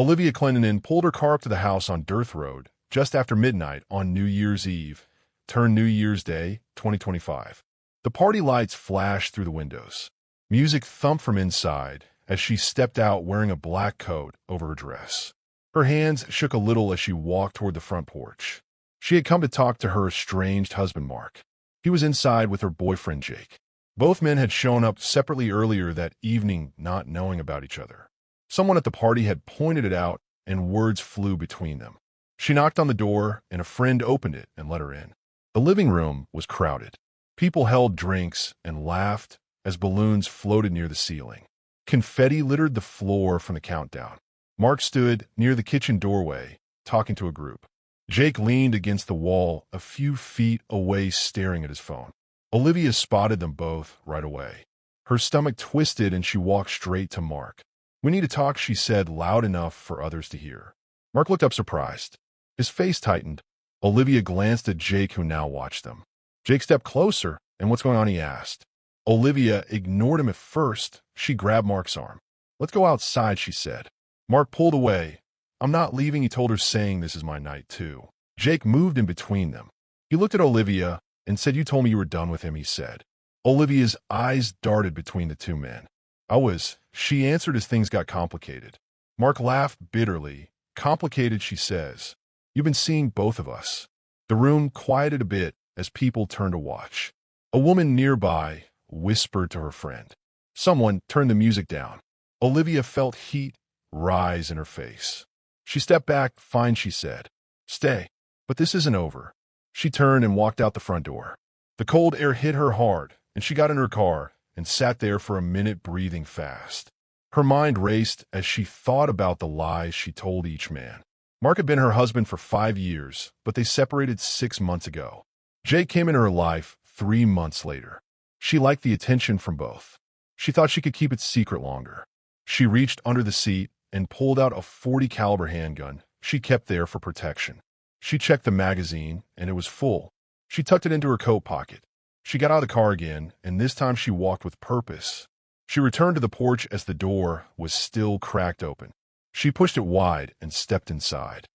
Olivia Clendenin pulled her car up to the house on Dearth Road just after midnight on New Year's Eve, turned New Year's Day, 2025. The party lights flashed through the windows. Music thumped from inside as she stepped out wearing a black coat over her dress. Her hands shook a little as she walked toward the front porch. She had come to talk to her estranged husband, Mark. He was inside with her boyfriend, Jake. Both men had shown up separately earlier that evening, not knowing about each other. Someone at the party had pointed it out, and words flew between them. She knocked on the door, and a friend opened it and let her in. The living room was crowded. People held drinks and laughed as balloons floated near the ceiling. Confetti littered the floor from the countdown. Mark stood near the kitchen doorway, talking to a group. Jake leaned against the wall a few feet away, staring at his phone. Olivia spotted them both right away. Her stomach twisted and she walked straight to Mark. "We need to talk," she said, loud enough for others to hear. Mark looked up surprised. His face tightened. Olivia glanced at Jake, who now watched them. Jake stepped closer, and "What's going on?" he asked. Olivia ignored him at first. She grabbed Mark's arm. "Let's go outside," she said. Mark pulled away. "I'm not leaving," he told her, saying, "This is my night, too." Jake moved in between them. He looked at Olivia and said, "You told me you were done with him," he said. Olivia's eyes darted between the two men. "I was," she answered as things got complicated. Mark laughed bitterly. "Complicated," she says. "You've been seeing both of us." The room quieted a bit as people turned to watch. A woman nearby whispered to her friend. Someone turned the music down. Olivia felt heat rise in her face. She stepped back. "Fine," she said. "Stay. But this isn't over." She turned and walked out the front door. The cold air hit her hard, and she got in her car and sat there for a minute, breathing fast. Her mind raced as she thought about the lies she told each man. Mark had been her husband for 5 years, but they separated 6 months ago. Jake came into her life 3 months later. She liked the attention from both. She thought she could keep it secret longer. She reached under the seat and pulled out a .40 caliber handgun she kept there for protection. She checked the magazine, and it was full. She tucked it into her coat pocket. She got out of the car again, and this time she walked with purpose. She returned to the porch as the door was still cracked open. She pushed it wide and stepped inside.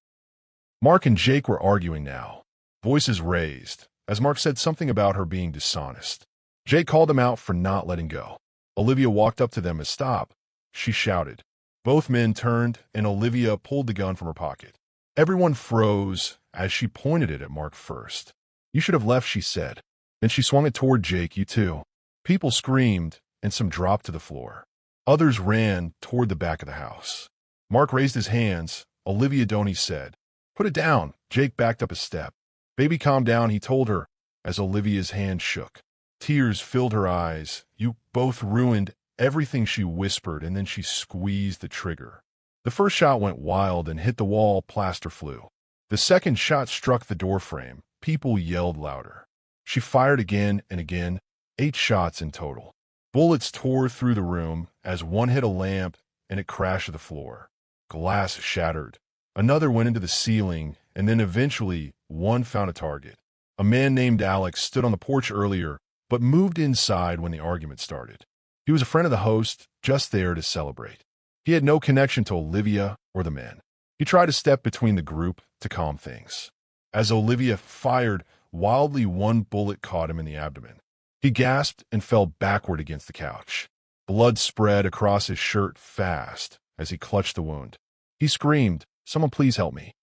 Mark and Jake were arguing now, voices raised, as Mark said something about her being dishonest. Jake called him out for not letting go. Olivia walked up to them and "Stop," she shouted. Both men turned, and Olivia pulled the gun from her pocket. Everyone froze as she pointed it at Mark first. "You should have left," she said. Then she swung it toward Jake. "You too." People screamed, and some dropped to the floor. Others ran toward the back of the house. Mark raised his hands. "Olivia, don't," he said. "Put it down." Jake backed up a step. "Baby, calm down," he told her as Olivia's hand shook. Tears filled her eyes. "You both ruined everything," she whispered, and then she squeezed the trigger. The first shot went wild and hit the wall. Plaster flew. The second shot struck the doorframe. People yelled louder. She fired again and again, 8 shots in total. Bullets tore through the room as one hit a lamp and it crashed to the floor. Glass shattered. Another went into the ceiling, and then eventually one found a target. A man named Alex stood on the porch earlier, but moved inside when the argument started. He was a friend of the host, just there to celebrate. He had no connection to Olivia or the men. He tried to step between the group to calm things. As Olivia fired, wildly one bullet caught him in the abdomen. He gasped and fell backward against the couch. Blood spread across his shirt fast as he clutched the wound. He screamed, "Someone please help me."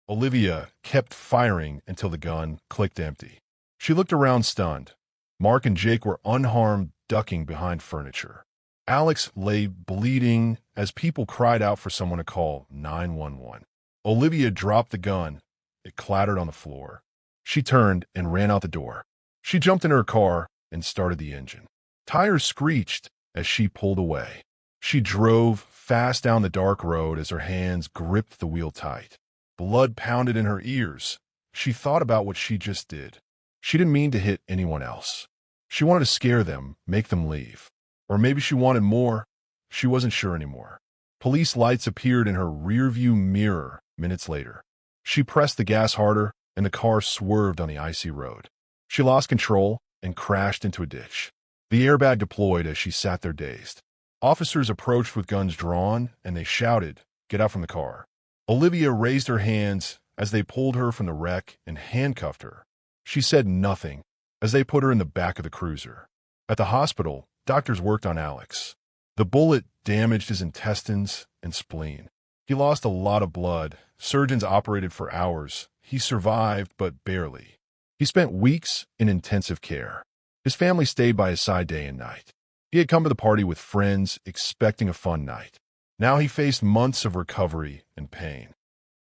Olivia kept firing until the gun clicked empty. She looked around stunned. Mark and Jake were unharmed, ducking behind furniture. Alex lay bleeding as people cried out for someone to call 911. Olivia dropped the gun. It clattered on the floor. She turned and ran out the door. She jumped in her car and started the engine. Tires screeched as she pulled away. She drove fast down the dark road as her hands gripped the wheel tight. Blood pounded in her ears. She thought about what she just did. She didn't mean to hit anyone else. She wanted to scare them, make them leave. Or maybe she wanted more. She wasn't sure anymore. Police lights appeared in her rearview mirror minutes later. She pressed the gas harder, and the car swerved on the icy road. She lost control and crashed into a ditch. The airbag deployed as she sat there dazed. Officers approached with guns drawn, and they shouted, get out from the car." Olivia raised her hands as they pulled her from the wreck and handcuffed her. She said nothing as they put her in the back of the cruiser. At the hospital, doctors worked on Alex. The bullet damaged his intestines and spleen. He lost a lot of blood. Surgeons operated for hours. He survived, but barely. He spent weeks in intensive care. His family stayed by his side day and night. He had come to the party with friends, expecting a fun night. Now he faced months of recovery and pain.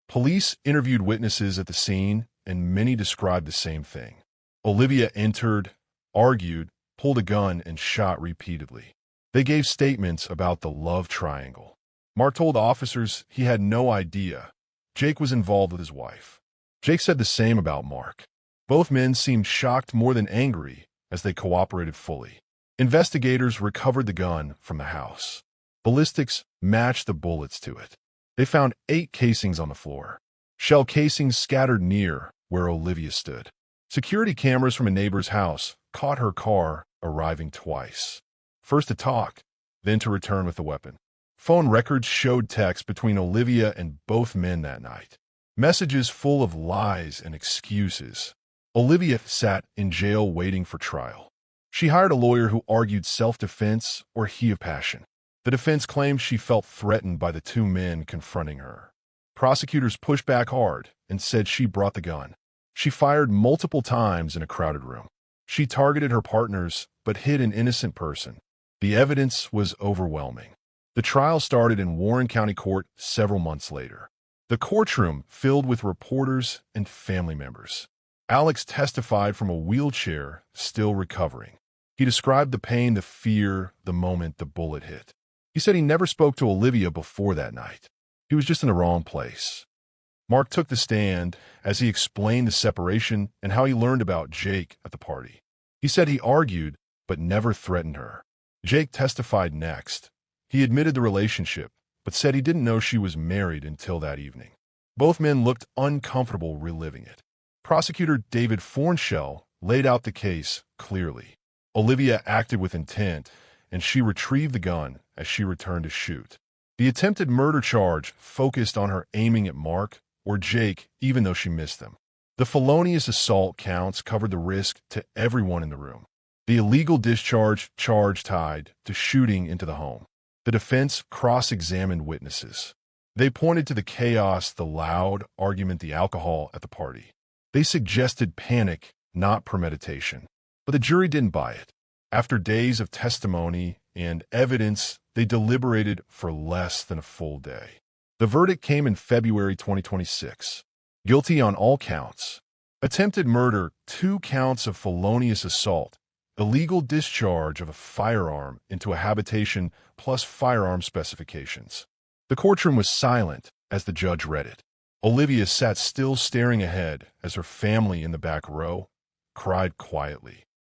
Police interviewed witnesses at the scene, and many described the same thing. Olivia entered, argued, pulled a gun, and shot repeatedly. They gave statements about the love triangle. Mark told officers he had no idea Jake was involved with his wife. Jake said the same about Mark. Both men seemed shocked more than angry as they cooperated fully. Investigators recovered the gun from the house. Ballistics matched the bullets to it. They found 8 casings on the floor. Shell casings scattered near where Olivia stood. Security cameras from a neighbor's house caught her car arriving twice. First to talk, then to return with the weapon. Phone records showed texts between Olivia and both men that night. Messages full of lies and excuses. Olivia sat in jail waiting for trial. She hired a lawyer who argued self-defense or heat of passion. The defense claimed she felt threatened by the 2 men confronting her. Prosecutors pushed back hard and said she brought the gun. She fired multiple times in a crowded room. She targeted her partners but hit an innocent person. The evidence was overwhelming. The trial started in Warren County Court several months later. The courtroom filled with reporters and family members. Alex testified from a wheelchair, still recovering. He described the pain, the fear, the moment the bullet hit. He said he never spoke to Olivia before that night. He was just in the wrong place. Mark took the stand as he explained the separation and how he learned about Jake at the party. He said he argued but never threatened her. Jake testified next. He admitted the relationship, but said he didn't know she was married until that evening. Both men looked uncomfortable reliving it. Prosecutor David Fornshell laid out the case clearly. Olivia acted with intent, and she retrieved the gun as she returned to shoot. The attempted murder charge focused on her aiming at Mark or Jake, even though she missed them. The felonious assault counts covered the risk to everyone in the room. The illegal discharge charge tied to shooting into the home. The defense cross-examined witnesses. They pointed to the chaos, the loud argument, the alcohol at the party. They suggested panic, not premeditation. But the jury didn't buy it. After days of testimony and evidence, they deliberated for less than a full day. The verdict came in February 2026. Guilty on all counts. Attempted murder, 2 counts of felonious assault, illegal discharge of a firearm into a habitation plus firearm specifications. The courtroom was silent as the judge read it. Olivia sat still staring ahead as her family in the back row cried quietly.